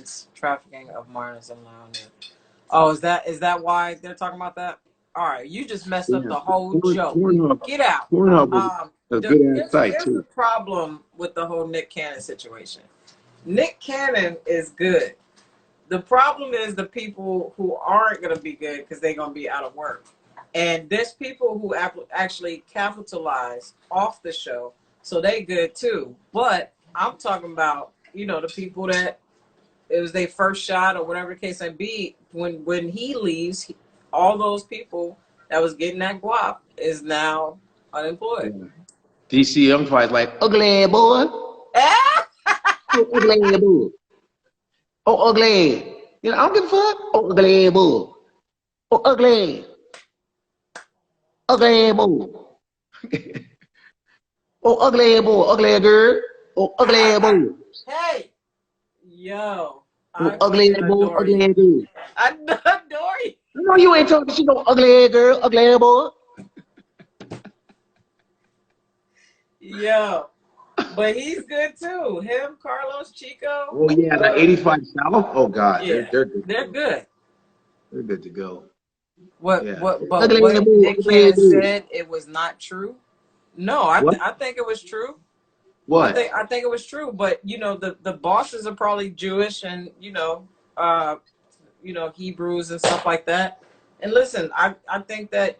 impersonates trafficking of minors in London. Oh, is that why they're talking about that? All right, you just messed up Yeah, the whole joke. Pornhub, Get out. Pornhub was a good ass site Here's the too. problem with the whole Nick Cannon situation. Nick Cannon is good. The problem is the people who aren't going to be good because they're going to be out of work. And there's people who actually capitalize off the show, so they good too. But I'm talking about, the people that it was their first shot or whatever the case may be. When he leaves, all those people that was getting that guap is now unemployed. Yeah. DC Young Fly's like, ugly boy. Oh, ugly boy. Oh, ugly. I don't give a fuck. Oh, ugly boy. Oh, ugly. Ugly boy. Oh, ugly boy. Ugly girl. Oh, ugly boy. Hey, yo. Oh, ugly boy. Ugly girl. I adore you. No, you ain't talking shit. No ugly girl. Ugly boy. Yo. But he's good too. Him, Carlos, Chico. Oh yeah, the 85 South. Oh God, yeah, they're good. They're good. They're good to go. What Yeah. what Nick Cannon said it was not true. No, I think it was true. What? I think it was true, but the bosses are probably Jewish and Hebrews and stuff like that. And listen, I think that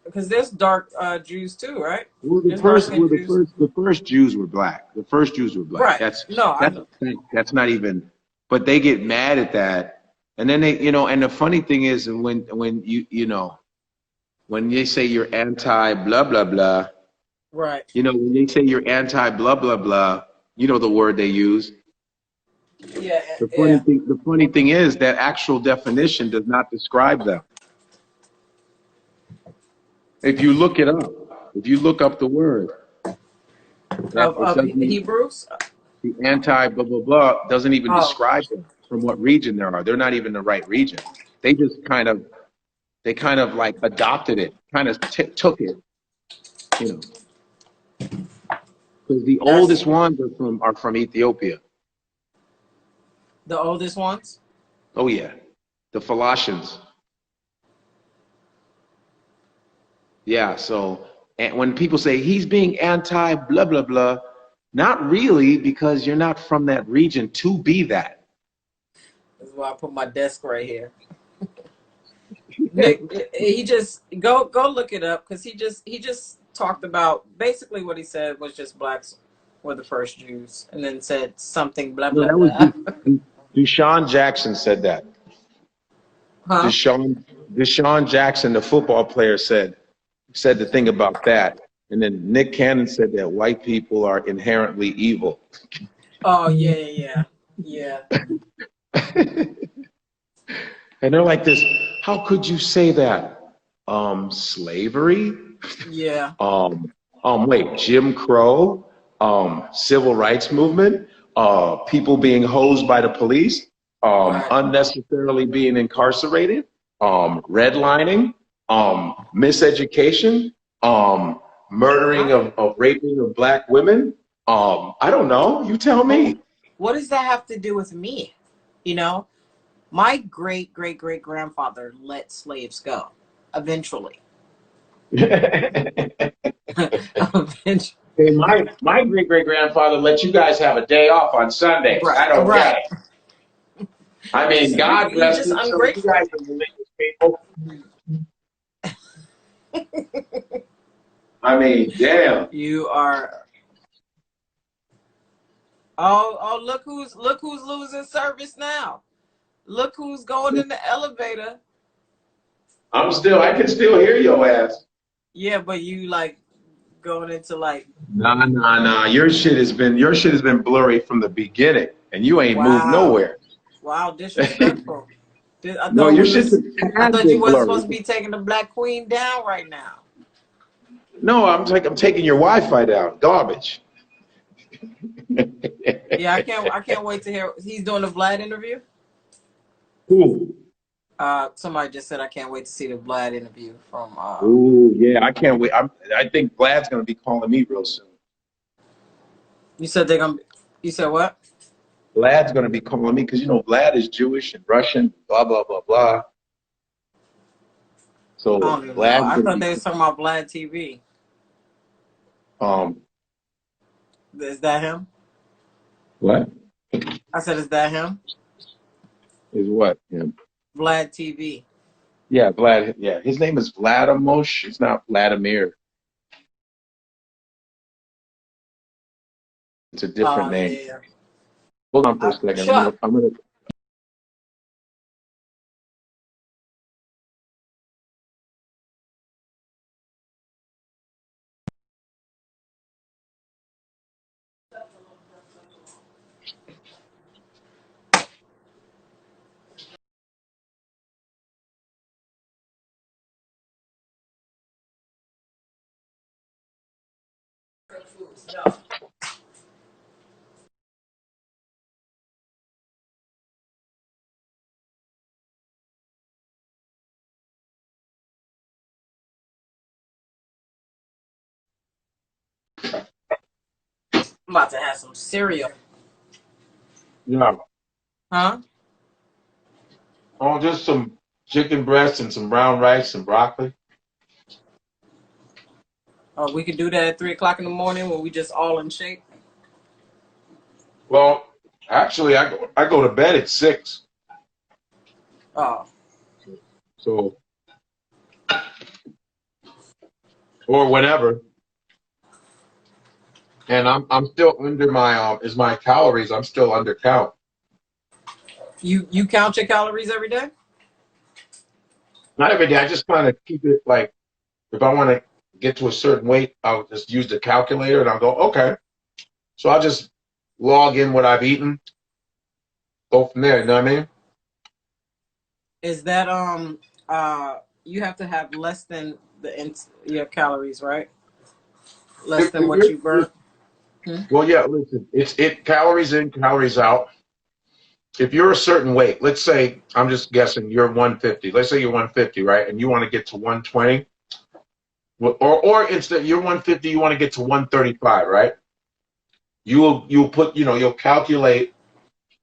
because there's dark Jews too, right? Well, the first Jews were black. The first Jews were black. Right. That's not even. But they get mad at that, and then they, and the funny thing is, when when they say you're anti blah blah blah, right? When they say you're anti blah blah blah, the word they use. Yeah. The funny thing is that actual definition does not describe them. If you look it up, if you look up the word of Hebrews, the anti blah blah blah doesn't even describe them from what region they are. They're not even the right region. They just kind of like adopted it, kind of took it, because the oldest ones are from Ethiopia. The oldest ones? Oh yeah, the Philoshians. Yeah, so and when people say he's being anti blah blah blah, not really, because you're not from that region to be that. That's why I put my desk right here. Nick, he just go look it up because he just talked about basically what he said was just blacks were the first Jews, and then said something blah blah blah. Deshaun Jackson said that. Huh? Deshaun Jackson, the football player, said the thing about that, and then Nick Cannon said that white people are inherently evil. Oh yeah. And they're like this. How could you say that? Slavery? Yeah. Wait, Jim Crow? Civil rights movement? People being hosed by the police? Right. Unnecessarily being incarcerated? Redlining? Miseducation? Murdering of raping of black women? I don't know. You tell me. What does that have to do with me? My great grandfather let slaves go. Eventually. Eventually. Hey, my great grandfather let you guys have a day off on Sundays. Right. I don't Right. get it. I mean, God bless you. So you guys are religious people. I mean, damn. You are. Oh! Look who's losing service now. Look who's going in the elevator. I can still hear your ass. Yeah, but you like going into like. Nah. Your shit has been blurry from the beginning, and you ain't moved nowhere. Wow, disrespectful. I thought you weren't supposed to be taking the Black Queen down right now. No, I'm taking your Wi-Fi down. Garbage. Yeah, I can't wait to hear. He's doing the Vlad interview. Who? Somebody just said I can't wait to see the Vlad interview from. Ooh, yeah, I can't wait. I think Vlad's gonna be calling me real soon. You said they're gonna. You said what? Vlad's going to be calling me because, you know, Vlad is Jewish and Russian, blah, blah, blah, blah. So I don't even know. Vlad's I going to thought be, they was talking about Vlad TV. um, Is that him? what? I said, is that him? Is what? Yeah. Vlad TV. Yeah, Vlad. Yeah, his name is Vladimosh. It's not Vladimir. It's a different Oh, name. yeah. Hold on for a second. Chuck. I'm gonna. I'm about to have some cereal. Yeah. Huh? Oh, just some chicken breast and some brown rice and broccoli. We could do that at 3 o'clock in the morning when we just all in shape. Well, actually, I go to bed at 6. Oh. So, or whenever. And I'm still under my is my calories. I'm still under count. You count your calories every day? Not every day. I just kind of keep it like if I want to get to a certain weight, I'll just use the calculator and I'll go, okay. So I'll just log in what I've eaten, go from there. You know what I mean? Is that you have to have less than your calories, right? Less than what you burn. Well, yeah. Listen, it's calories in, calories out. If you're a certain weight, let's say I'm just guessing you're 150. Let's say you're 150, right? And you want to get to 120, or instead you're 150, you want to get to 135, right? You'll put, you know, you'll calculate.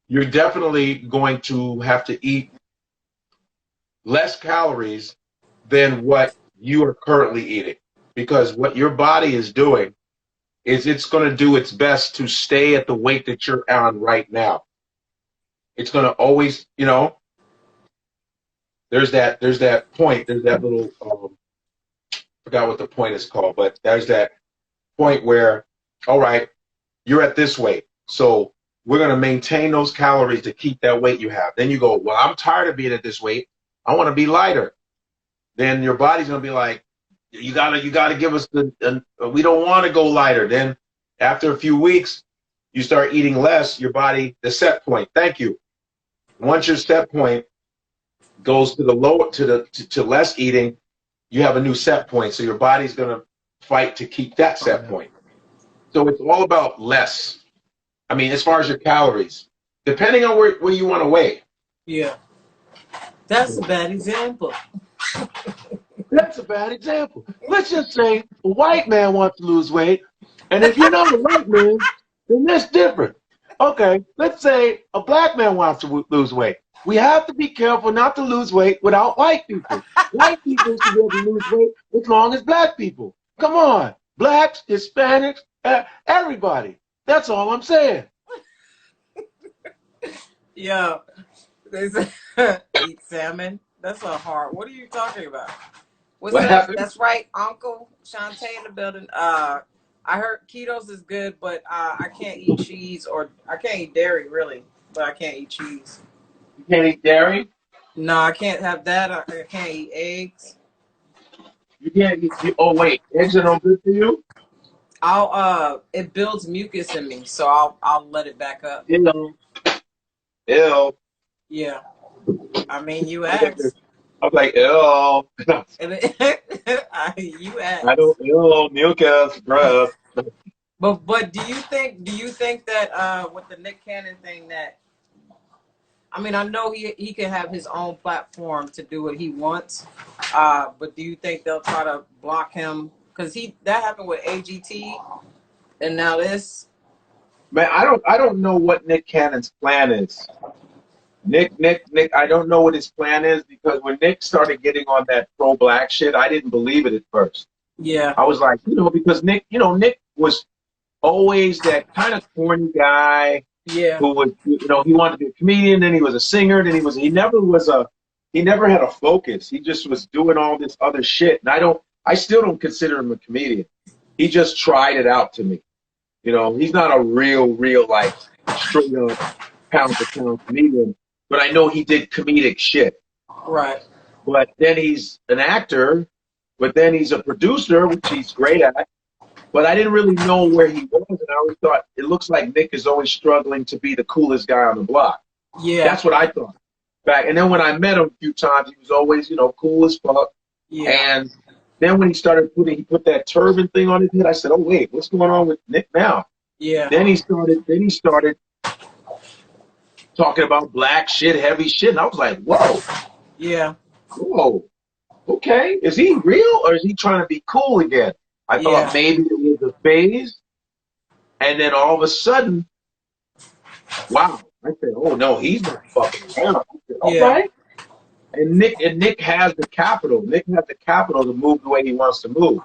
You're definitely going to have to eat less calories than what you are currently eating, because what your body is doing is it's going to do its best to stay at the weight that you're on right now. It's going to always, you know, there's that point, there's that little forgot what the point is called, but there's that point where, all right, you're at this weight, so we're going to maintain those calories to keep that weight you have. Then you go, well, I'm tired of being at this weight, I want to be lighter. Then your body's going to be like, you gotta give us we don't want to go lighter. Then after a few weeks, you start eating less, your body, the set point, thank you, once your set point goes to the lower to less eating, you have a new set point. So your body's going to fight to keep that set point. So it's all about less. I mean, as far as your calories, depending on where you want to weigh. Yeah. That's a bad example. That's a bad example. Let's just say a white man wants to lose weight, and if you're not a white man, then that's different. Okay, let's say a black man wants to lose weight. We have to be careful not to lose weight without white people. White people should be able to lose weight as long as black people. Come on, blacks, Hispanics, everybody. That's all I'm saying. Yeah. They say eat salmon. That's a hard. What are you talking about? What's What that? happened? That's right, Uncle Shantae in the building. I heard ketos is good, but I can't eat cheese or I can't eat dairy really, but I can't eat cheese. You can't eat dairy? No, I can't have that. I can't eat eggs. You can't eat, oh wait, eggs are no good for you? It builds mucus in me, so I'll let it back up. Ew. Ew. Yeah. I mean, you asked. I'm like, ew. You asked. I don't ew, mucus, bruh. But do you think that with the Nick Cannon thing that I mean I know he can have his own platform to do what he wants, but do you think they'll try to block him because that happened with AGT and now this? Man, I don't know what Nick Cannon's plan is. Nick, I don't know what his plan is because when Nick started getting on that pro-black shit, I didn't believe it at first. Yeah. I was like, because Nick was always that kind of corny guy Yeah. who was, he wanted to be a comedian, then he was a singer, then he never had a focus. He just was doing all this other shit. And I still don't consider him a comedian. He just tried it out to me. He's not a real, like, straight up pound for pound comedian, but I know he did comedic shit. Right. But then he's an actor, but then he's a producer, which he's great at. But I didn't really know where he was, and I always thought it looks like Nick is always struggling to be the coolest guy on the block. Yeah. That's what I thought back. And then when I met him a few times, he was always, cool as fuck. Yeah. And then when he put that turban thing on his head, I said, "Oh wait, what's going on with Nick now?" Yeah. Then he started talking about black shit, heavy shit, and I was like, "Whoa, Yeah. whoa, okay, is he real or is he trying to be cool again?" I thought maybe it was a phase, and then all of a sudden, wow! I said, "Oh no, he's not fucking around." I said, "Okay." And Nick has the capital. Nick has the capital to move the way he wants to move.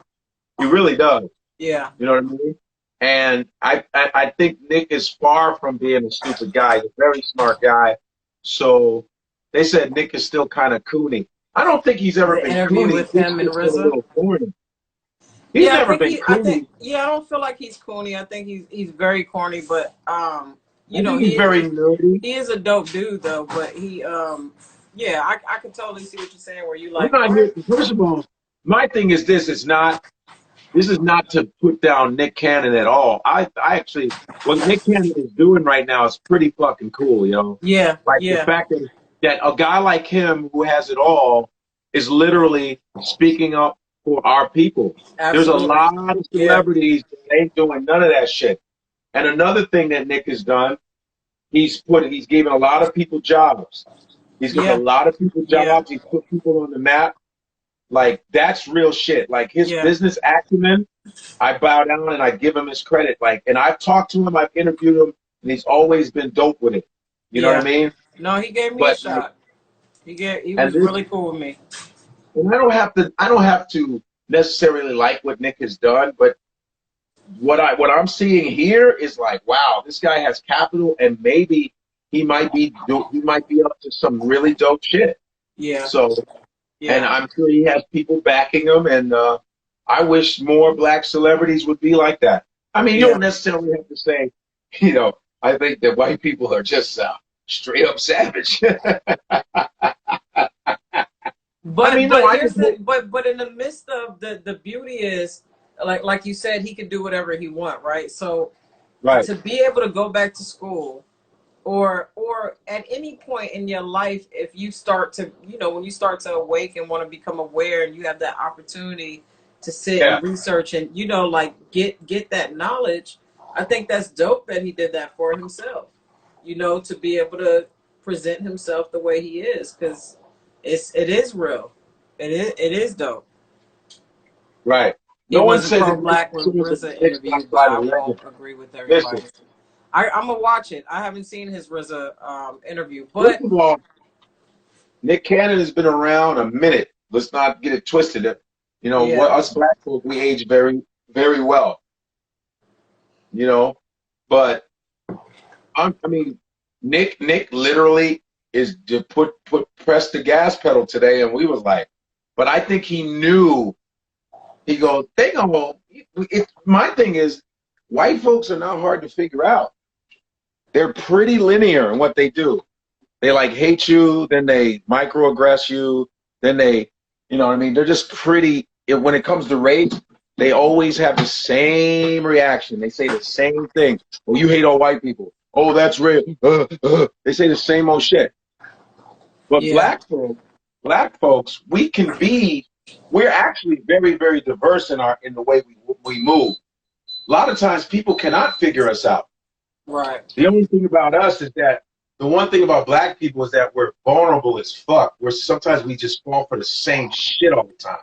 He really does. Yeah. You know what I mean? And I think Nick is far from being a stupid guy. He's a very smart guy. So they said Nick is still kind of coony. I don't think he's ever been interview coony. with him and He's just been a RZA. little corny. He's never been coony. I don't feel like he's corny. I think he's very corny, but He's very nerdy. he is a dope dude though. But I can totally see what you're saying. Where you I'm like, not here. First of all, my thing is this is not to put down Nick Cannon at all. I actually, what Nick Cannon is doing right now is pretty fucking cool, Yeah. Like Yeah. the fact that a guy like him who has it all is literally speaking up for our people. Absolutely. There's a lot of celebrities that ain't doing none of that shit. And another thing that Nick has done, he's given a lot of people jobs. He's given a lot of people jobs. He's put people on the map. Like, that's real shit. Like, his business acumen, I bow down and I give him his credit. Like, and I've talked to him, I've interviewed him, and he's always been dope with it. You know what I mean? No, he gave me a shot. He was really cool with me. And I don't have to necessarily like what Nick has done, but what I'm seeing here is like, wow, this guy has capital, and maybe he might be up to some really dope shit. Yeah. So. Yeah. And I'm sure he has people backing him, and I wish more black celebrities would be like that. I mean, you don't necessarily have to say, I think that white people are just straight up savage. But in the midst of the beauty is, like you said, he could do whatever he want, right? So to be able to go back to school, or at any point in your life, if you start to, when you start to awake and want to become aware, and you have that opportunity to sit and research and, get that knowledge, I think that's dope that he did that for himself, to be able to present himself the way he is, because it is real. It is dope. Right. No one said pro-black with RZA interview, but I won't agree with everybody. Listen. I'm gonna watch it. I haven't seen his RZA interview, but first of all, Nick Cannon has been around a minute. Let's not get it twisted. Us black folk, we age very, very well. But I mean, Nick literally is to press the gas pedal today, and we was like, but I think he knew. He goes, my thing is, white folks are not hard to figure out. They're pretty linear in what they do. They hate you, then they microaggress you, then they, they're just pretty, when it comes to race, they always have the same reaction. They say the same thing. Oh, you hate all white people. Oh, that's real. They say the same old shit. But black folks, we're actually very, very diverse in the way we move. A lot of times people cannot figure us out. Right. The only thing about us is that the one thing about black people is that we're vulnerable as fuck. Sometimes we just fall for the same shit all the time.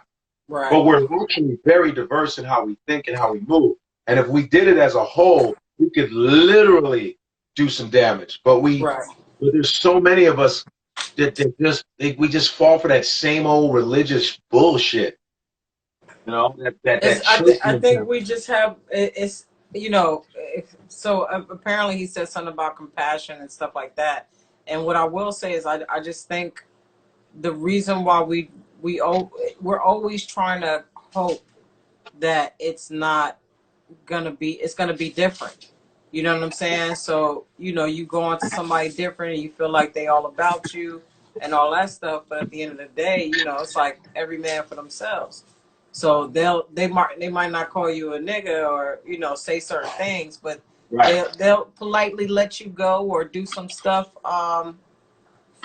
Right. But we're actually very diverse in how we think and how we move. And if we did it as a whole, we could literally do some damage. But Right. there's so many of us that we just fall for that same old religious bullshit. You know, that church I think mentality. we just have it's so apparently he said something about compassion and stuff like that. And what I will say is I just think the reason why we're always trying to hope that it's gonna be different. You know what I'm saying? So, you go on to somebody different and you feel like they all about you and all that stuff, but at the end of the day, it's like every man for themselves. So they might not call you a nigga or, say certain things, but Right. they'll politely let you go or do some stuff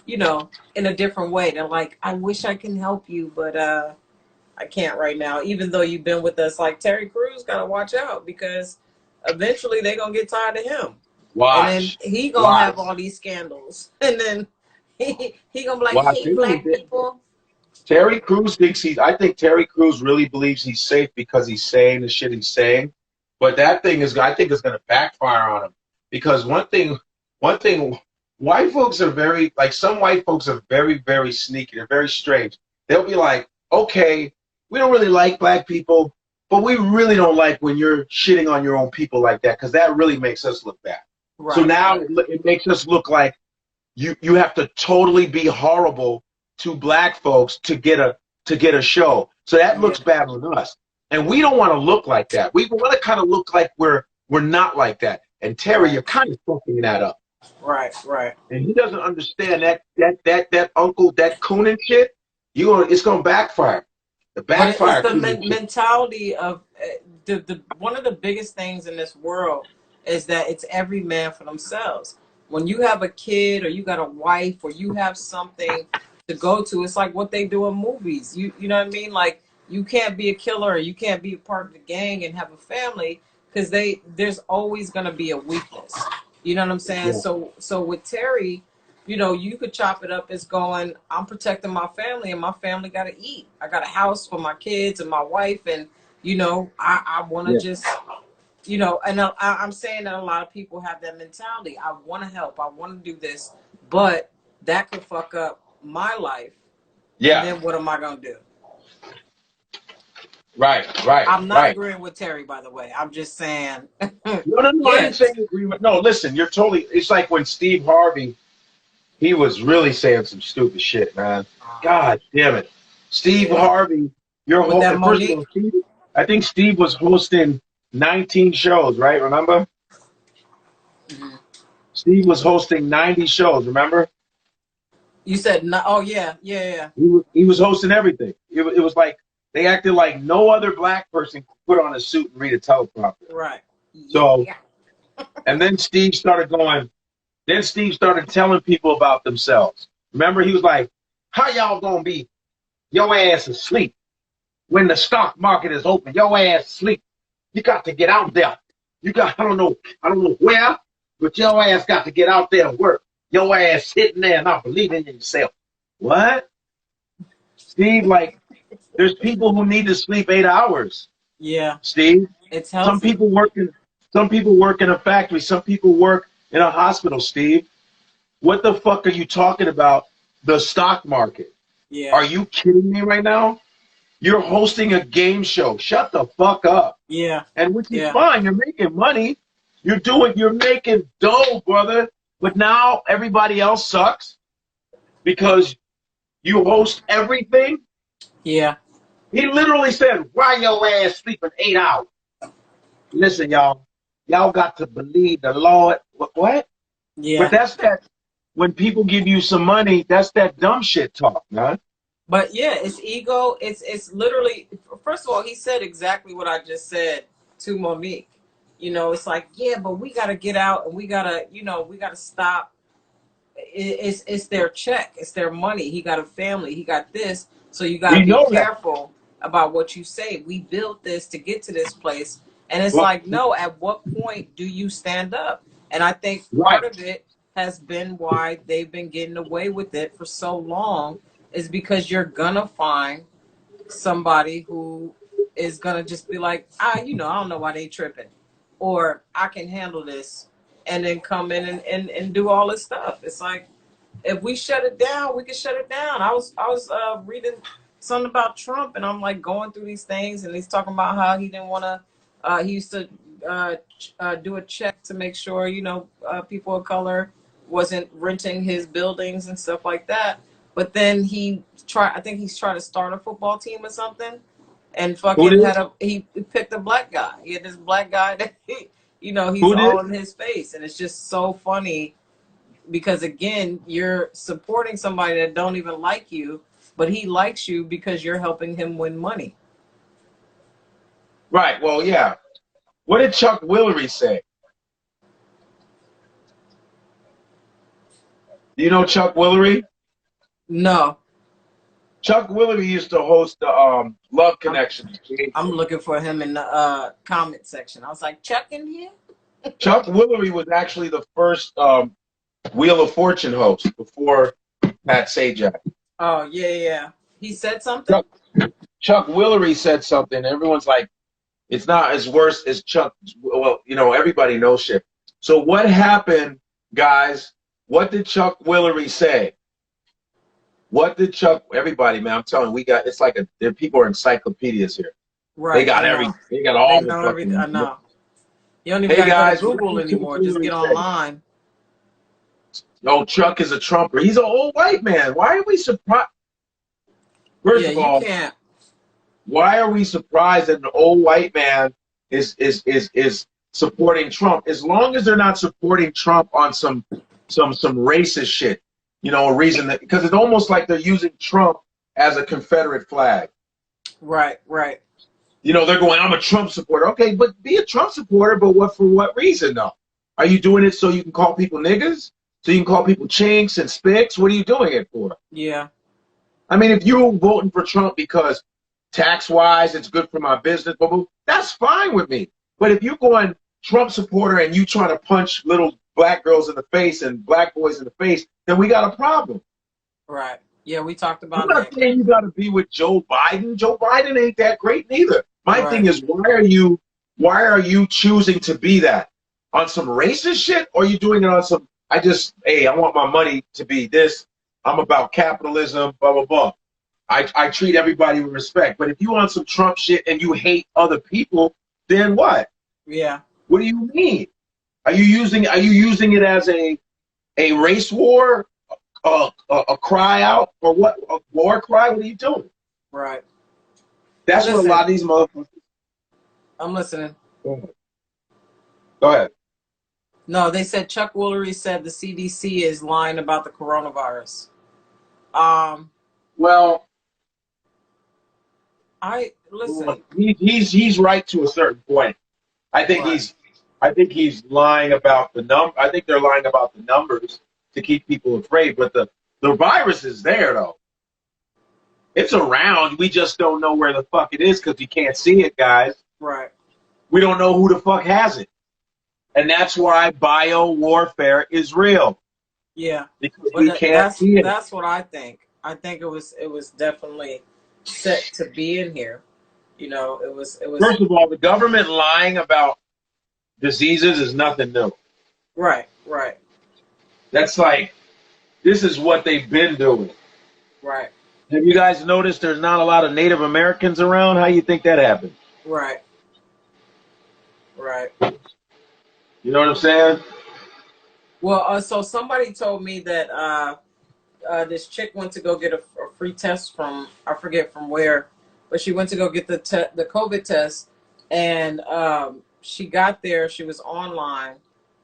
in a different way. They're like, I wish I can help you, but I can't right now. Even though you've been with us, like Terry Crews, gotta watch out because eventually they're gonna get tired of him, and then Watch. he gonna Watch. have all these scandals, and then he gonna be like, Watch. "Hey, black people." Terry Crews thinks I think Terry Crews really believes he's safe because he's saying the shit he's saying. But that thing I think is going to backfire on him. Because one thing, white folks are some white folks are very, very sneaky. They're very strange. They'll be like, okay, we don't really like black people, but we really don't like when you're shitting on your own people like that because that really makes us look bad. Right. So now it makes us look like you have to totally be horrible to black folks to get a show. So that looks bad on us. And we don't want to look like that. We want to kind of look like we're not like that. And Terry, you're kind of fucking that up. Right. And he doesn't understand that uncle, that Coonan shit, it's gonna backfire. The backfire. But it's the mentality of the one of the biggest things in this world is that it's every man for themselves. When you have a kid or you got a wife or you have something to go to, it's like what they do in movies. You know what I mean? Like you can't be a killer or you can't be a part of the gang and have a family because there's always gonna be a weakness. You know what I'm saying? Yeah. So with Terry, you could chop it up as going, I'm protecting my family and my family got to eat. I got a house for my kids and my wife. And, I want to just, and I'm saying that a lot of people have that mentality. I want to help. I want to do this, but that could fuck up my life. Yeah. And then what am I going to do? Right. I'm not agreeing with Terry, by the way. I'm just saying. No, I didn't say agreement. No, listen, you're totally, it's like when Steve Harvey, he was really saying some stupid shit, man. God damn it. Steve Harvey, first of all, Steve, I think Steve was hosting 19 shows, right? Remember? Mm-hmm. Steve was hosting 90 shows, remember? You said, no, oh, yeah. He was hosting everything. It was like, they acted like no other black person could put on a suit and read a teleprompter. Right. So, and then Steve started telling people about themselves. Remember, he was like, how y'all gonna be your ass asleep when the stock market is open? Your ass asleep. You got to get out there. I don't know where, but your ass got to get out there and work. Your ass sitting there not believing in yourself. What? Steve, like, there's people who need to sleep 8 hours. Yeah. Steve. It's healthy. Some people work in a factory. Some people work in a hospital, Steve. What the fuck are you talking about? The stock market. Yeah. Are you kidding me right now? You're hosting a game show. Shut the fuck up. Yeah. And which is fine. You're making money. You're making dough, brother. But now everybody else sucks because you host everything. Yeah. He literally said, why your ass sleeping 8 hours? Listen, y'all got to believe the Lord. What? Yeah. But that's that, when people give you some money, that's that dumb shit talk, man. But yeah, it's ego. It's literally, first of all, he said exactly what I just said to Monique. It's like, yeah, but we got to get out and we got to stop. It's their check. It's their money. He got a family. He got this. So you got to be careful about what you say. We built this to get to this place. And it's like, no, at what point do you stand up? And I think part of it has been why they've been getting away with it for so long is because you're going to find somebody who is going to just be like, I don't know why they tripping. or I can handle this, and then come in and do all this stuff. It's like, if we shut it down, we can shut it down. I was reading something about Trump, and I'm like going through these things, and he's talking about how he didn't want to. He used to do a check to make sure, people of color wasn't renting his buildings and stuff like that. But then I think he's trying to start a football team or something, and Who fucking did? he picked a black guy. He had this black guy that he's Who did? all in his face, and it's just so funny because again, you're supporting somebody that don't even like you, but he likes you because you're helping him win money. Right. Well, yeah. What did Chuck Willery say? Do you know Chuck Willery? No. Chuck Willery used to host the Love Connection. I'm looking for him in the comment section. I was like, Chuck in here? Chuck Willery was actually the first Wheel of Fortune host before Pat Sajak. Oh, yeah. He said something? Chuck Willery said something. Everyone's like, it's not as worse as Chuck. Well, everybody knows shit. So what happened, guys? What did Chuck Willery say? What did everybody, man, I'm telling you, it's like people are encyclopedias here. Right. They got everything. They got all the fucking everything. I know. You don't even got to go to Google anymore. Just get online. No, Chuck is a Trumper. He's an old white man. Why are we surprised? First of all, you can't. Why are we surprised that an old white man is supporting Trump? As long as they're not supporting Trump on some racist shit, a reason that, because it's almost like they're using Trump as a Confederate flag. Right. They're going, I'm a Trump supporter. Okay, but be a Trump supporter, but for what reason though? Are you doing it so you can call people niggas? So you can call people chinks and spics? What are you doing it for? Yeah. I mean, if you're voting for Trump because tax-wise it's good for my business, that's fine with me. But if you're going Trump supporter and you trying to punch little black girls in the face and black boys in the face, then we got a problem. Right. Yeah, we talked about that. I'm not saying you got to be with Joe Biden. Joe Biden ain't that great neither. My thing is, why are you choosing to be that? On some racist shit? Or are you doing it on some, I want my money to be this. I'm about capitalism, blah, blah, blah. I treat everybody with respect. But if you want some Trump shit and you hate other people, then what? Yeah. What do you mean? Are you using it as a race war, a cry out, or what? A war cry? What are you doing? Right. That's what a lot of these motherfuckers. I'm listening. Go ahead. No, they said Chuck Woolery said the CDC is lying about the coronavirus. Well, listen. He's right to a certain point. I think he's lying about the number. I think they're lying about the numbers to keep people afraid. But the virus is there though. It's around. We just don't know where the fuck it is because you can't see it, guys. Right. We don't know who the fuck has it. And that's why bio warfare is real. Yeah. Because we can't see it. That's what I think. I think it was definitely set to be in here. It was First of all, the government lying about diseases is nothing new. Right. That's like, this is what they've been doing. Right. Have you guys noticed there's not a lot of Native Americans around? How do you think that happened? Right. You know what I'm saying? Well, so somebody told me that this chick went to go get a free test from, I forget from where, but she went to go get the COVID test, and she got there. She was online,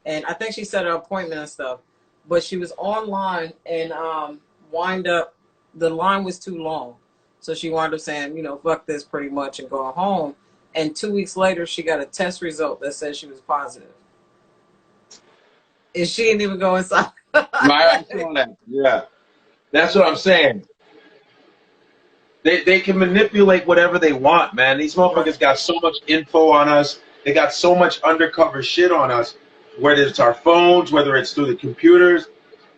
and I think she set an appointment and stuff, but she was online and wind up, the line was too long. So she wound up saying, fuck this pretty much and going home. And 2 weeks later, she got a test result that said she was positive. And she didn't even go inside. I saw that. Yeah. That's what I'm saying. They can manipulate whatever they want, man. These motherfuckers got so much info on us. They got so much undercover shit on us, whether it's our phones, whether it's through the computers,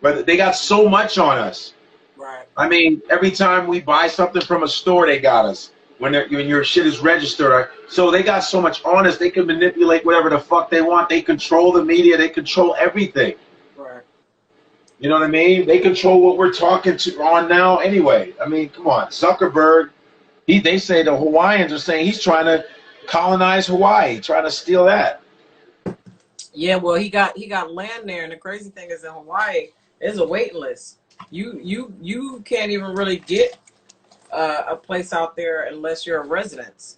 whether they got so much on us. Right. I mean, every time we buy something from a store, they got us. when your shit is registered. Right? So they got so much on us, they can manipulate whatever the fuck they want. They control the media. They control everything. Right. You know what I mean? They control what we're talking on now anyway. I mean, come on. Zuckerberg, they say the Hawaiians are saying he's trying to colonize Hawaii, trying to steal that. Yeah, well, he got land there, and the crazy thing is in Hawaii, there's a waiting list. You can't even really get a place out there unless you're a resident.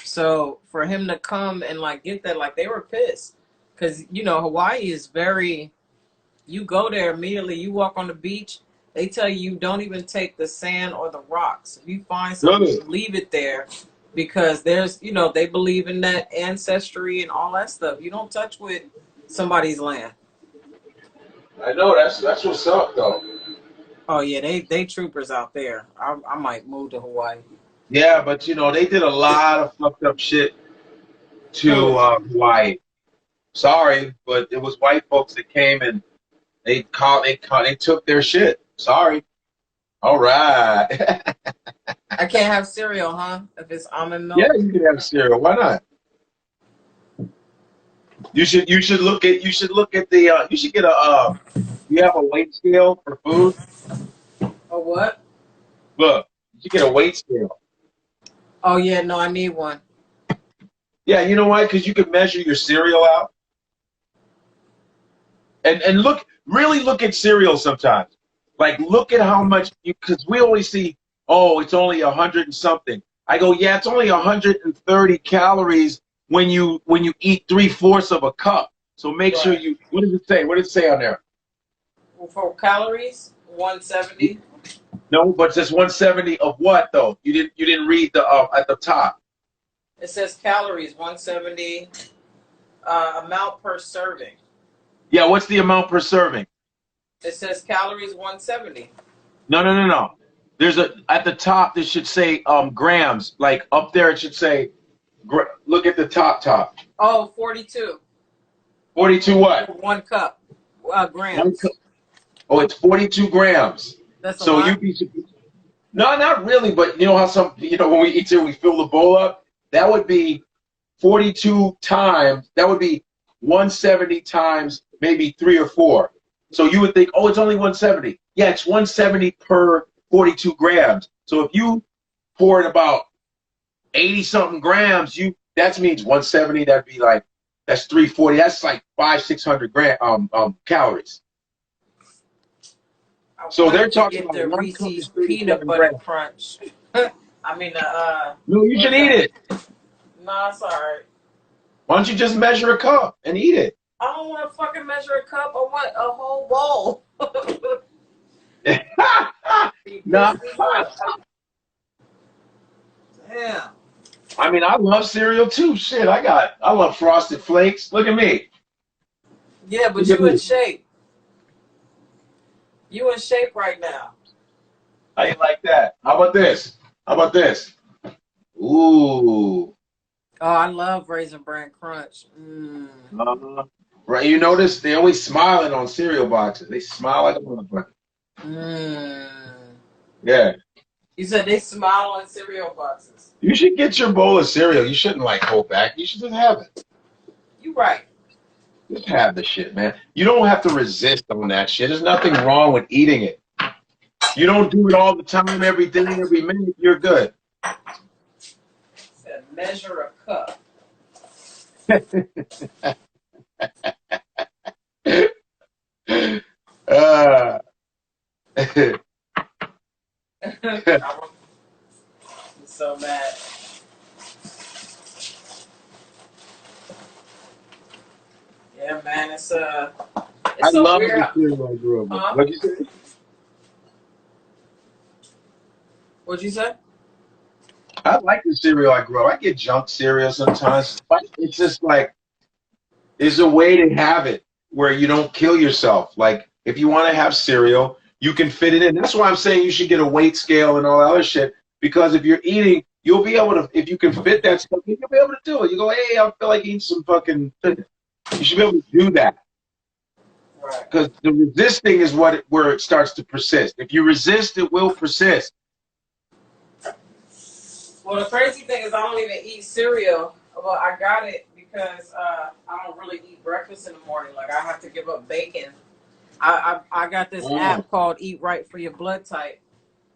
So for him to come and like get that, like they were pissed because Hawaii is very. You go there immediately. You walk on the beach. They tell you don't even take the sand or the rocks. If you find something, leave it there, because there's they believe in that ancestry and all that stuff. You don't touch with somebody's land. I know that's what's up though. Oh yeah, they troopers out there. I might move to Hawaii. Yeah, but they did a lot of fucked up shit to Hawaii. Sorry, but it was white folks that came and they took their shit. Sorry. All right. I can't have cereal, huh? If it's almond milk. Yeah, you can have cereal. Why not? You should look at the you should get a you have a weight scale for food? A what? Look, you should get a weight scale. Oh yeah, no, I need one. Yeah, you know why? Because you can measure your cereal out. And really look at cereal sometimes. Like, look at how much because we always see, oh, it's only 100 and something. I go, yeah, it's only 130 calories when you eat 3/4 of a cup. So make sure you. What does it say? What does it say on there? For calories, 170. No, but just 170 of what though? You didn't read the at the top. It says calories 170 amount per serving. Yeah, what's the amount per serving? It says calories 170. No. There's at the top. This should say grams. Like up there, it should say. Look at the top. Oh, 42. 42 what? 1 cup. Grams. 1 cup. Oh, it's 42 grams. That's a so lot. No, not really. But you know how when we eat here, we fill the bowl up. That would be 42 times. That would be 170 times maybe 3 or 4. So you would think, oh, it's only 170. Yeah, it's 170 per 42 grams. So if you pour in about 80-something grams, that means 170. That'd be like that's 340. That's like 500-600 calories. So they're talking about the Reese's peanut butter crunch. I mean, no, you should eat it. No, it's all right. Why don't you just measure a cup and eat it? I don't want to fucking measure a cup. I want a whole bowl. No. Damn. I mean, I love cereal too. Shit, I love Frosted Flakes. Look at me. Yeah, but you in shape. You in shape right now. I ain't like that. How about this? Ooh. Oh, I love Raisin Bran Crunch. Right, you notice they always smiling on cereal boxes. They smile like a motherfucker. Yeah. You said they smile on cereal boxes. You should get your bowl of cereal. You shouldn't hold back. You should just have it. You right. Just have the shit, man. You don't have to resist on that shit. There's nothing wrong with eating it. You don't do it all the time, every day, every minute. You're good. Said measure a cup. I'm so mad. Yeah, man, it's I so love weird. the cereal I grew up with. What'd you say? What'd you say? I like the cereal I grew up. I get junk cereal sometimes. It's just like, there's a way to have it where you don't kill yourself. Like, if you want to have cereal, you can fit it in. That's why I'm saying you should get a weight scale and all that other shit. Because if you're eating, you'll be able to, if you can fit that stuff, you'll be able to do it. You go, hey, I feel like eating some fucking, you should be able to do that. Right. Because the resisting is where it starts to persist. If you resist, it will persist. Well, the crazy thing is I don't even eat cereal. Well, I got it because I don't really eat breakfast in the morning. Like I have to give up bacon. I got this Oh, app called Eat Right for Your Blood Type.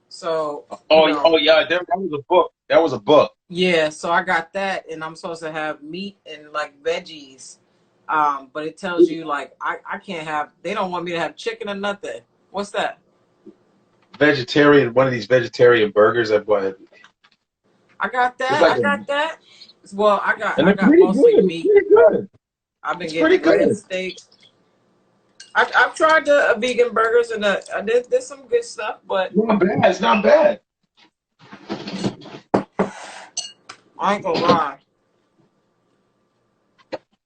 So oh yeah, that was a book. That was a book. yeah. So I got that, and I'm supposed to have meat and like veggies. But it tells you like I can't have. They don't want me to have chicken or nothing. What's that? Vegetarian, one of these vegetarian burgers. I've got. I got It's that. like, I got that. Well, I got and I it's got pretty good. mostly It's meat. pretty good. I've been It's pretty getting red good. steak. I've tried the vegan burgers and I did there's some good stuff, but Not bad. It's not bad. I ain't gonna lie.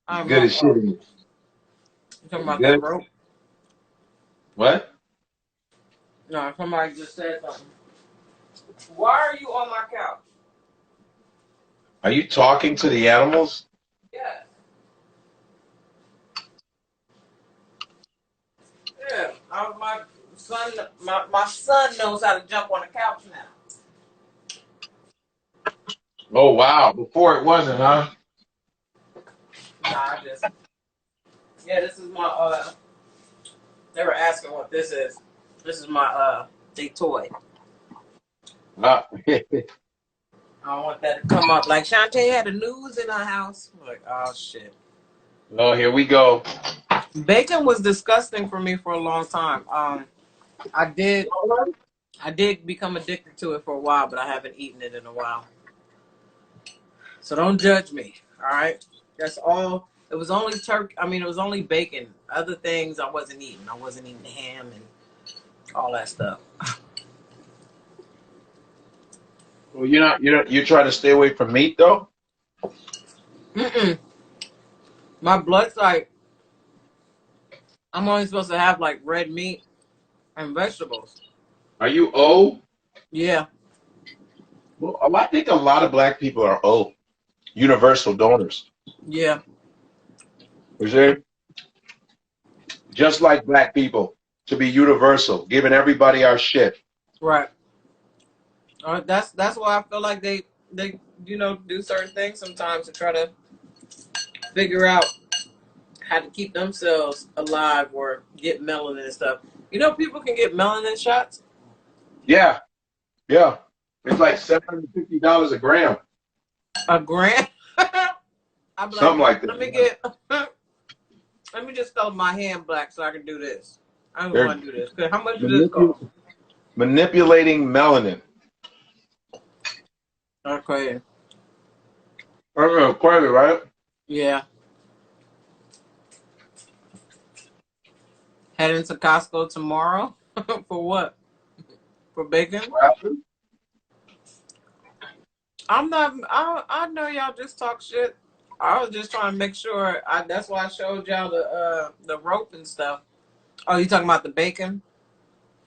I'm Good as shit. you talking It's about that good. rope? What? No, somebody just said something. Why are you on my couch? Are you talking to the animals? Yeah. Yeah. My son knows how to jump on the couch now. Oh wow! Before it wasn't, huh? Nah, I just this is my they were asking what this is. This is my they toy. Ah. I don't want that to come up like Shantae had the news in our house. I'm like, oh shit. Oh, here we go. Bacon was disgusting for me for a long time. I did become addicted to it for a while, but I haven't eaten it in a while. So don't judge me. All right. That's all. It was only turkey. I mean, it was only bacon. Other things I wasn't eating. I wasn't eating ham and all that stuff. Well, you try to stay away from meat though. Mm-mm. My blood type. I'm only supposed to have like red meat and vegetables. Are you O? Yeah. Well, I think a lot of black people are O, universal donors. Yeah. You see? Just like black people, to be universal, giving everybody our shit. Right. That's why I feel like they do certain things sometimes to try to figure out how to keep themselves alive or get melanin and stuff. You know, people can get melanin shots. Yeah, yeah. It's like $750 a gram, A gram. I'm like, something like let me that. get. Let me just color my hand black so I can do this. I don't They're want to do this. How much does this cost? manipulating melanin. Okay. Oh, crazy, right? Yeah. Heading to Costco tomorrow. For what? For bacon? I'm not. I know y'all just talk shit. I was just trying to make sure. That's why I showed y'all the rope and stuff. Oh, you talking about the bacon?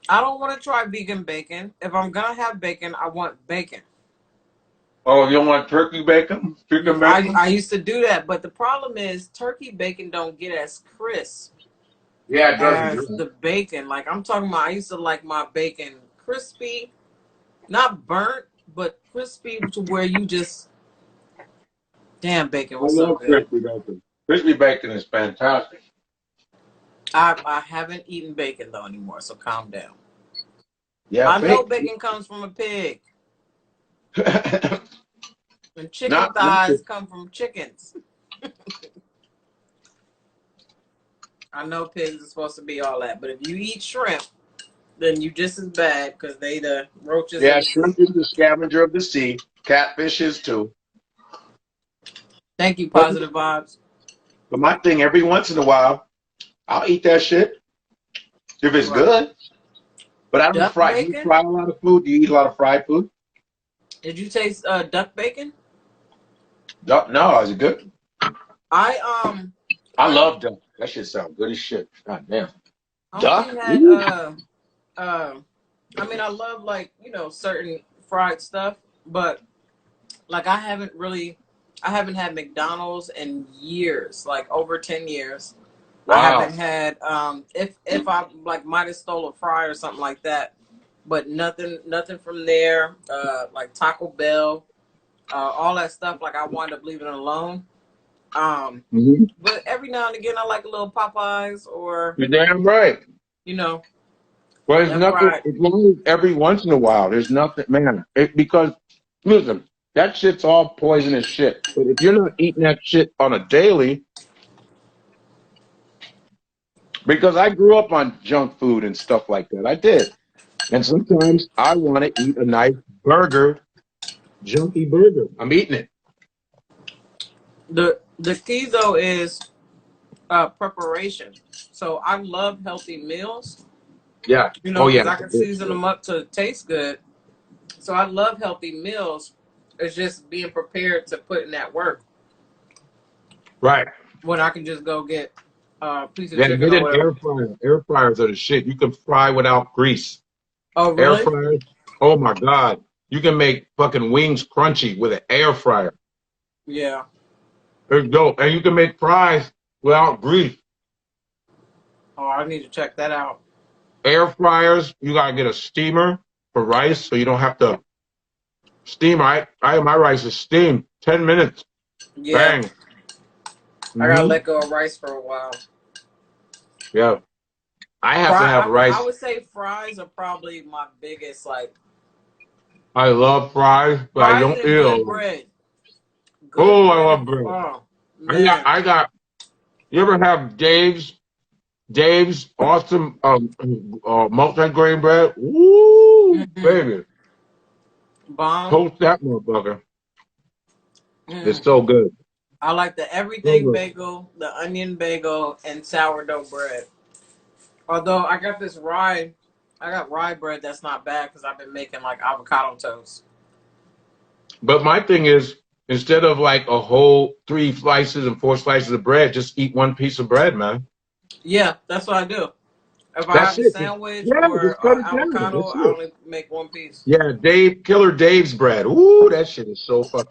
I don't want to try vegan bacon. If I'm gonna have bacon, I want bacon. Oh, you don't want turkey bacon? Chicken bacon? I used to do that, but the problem is turkey bacon don't get as crisp Yeah, it doesn't. as the bacon. Like I'm talking about, I used to like my bacon crispy, not burnt, but crispy to where you just damn bacon I was so love good. crispy bacon. Crispy bacon is fantastic. I haven't eaten bacon though anymore, so calm down. Yeah, I know bacon. bacon comes from a pig, and chicken not thighs come from chickens. I know pigs are supposed to be all that, but if you eat shrimp, then you just as bad because they the roaches Yeah, and shrimp is the scavenger of the sea. Catfish is too. thank you, But, positive vibes. but my thing, every once in a while, I'll eat that shit if it's Right. good. But I don't Duck fry. Do you bacon? fry a lot of food? Do you eat a lot of fried food? Did you taste duck bacon? Duck? No, is it good? I I I love duck. That shit sounds good as shit. God damn. only Duck? had Ooh. I mean I love like, certain fried stuff, but like I haven't had McDonald's in years, like over 10 years. I Wow. haven't had if I like might have stole a fry or something like that, but nothing from there. Like Taco Bell. all that stuff. Like I wind up leaving it alone. Mm-hmm. But every now and again, I like a little Popeyes or You're damn right. you know Well, there's that nothing, fried. as long as every once in a while, there's nothing, man. Because, listen, that shit's all poisonous shit. But if you're not eating that shit on a daily, because I grew up on junk food and stuff like that. I did. And sometimes I want to eat a nice burger, junky burger. I'm eating it. The key though is preparation. So I love healthy meals. Yeah. You know, Oh, yeah. because I can season them up to taste good. So I love healthy meals. It's just being prepared to put in that work. Right. When I can just go get a piece of Yeah, chicken get or an whatever. air fryer. Air fryers are the shit. You can fry without grease. Oh, Air really? fryers. Oh my God. You can make fucking wings crunchy with an air fryer. Yeah. It's dope. And you can make fries without grease. Oh, I need to check that out. Air fryers, you gotta get a steamer for rice so you don't have to steam. My rice is steamed. 10 minutes. Yeah. Bang. I gotta Hmm. let go of rice for a while. Yeah. I have to have I rice. would say fries are probably my biggest like I love fries, but I fries don't eat and a good lot. bread. Good Oh, I bread is love bread. oh man. You ever have Dave's awesome multi-grain bread? Woo, Mm-hmm. baby. Bomb. Toast that motherfucker. It's Mm. so good. I like the So everything good. bagel, the onion bagel, and sourdough bread. Although I got rye bread that's not bad because I've been making like avocado toast. But my thing is, instead of like a whole 3 slices and 4 slices of bread, just eat one piece of bread, man. Yeah, that's what I do. If I That's have a it. sandwich Yeah, or just cut it down. avocado, That's I it. only make one piece. Yeah, Killer Dave's bread. Ooh, that shit is so fucking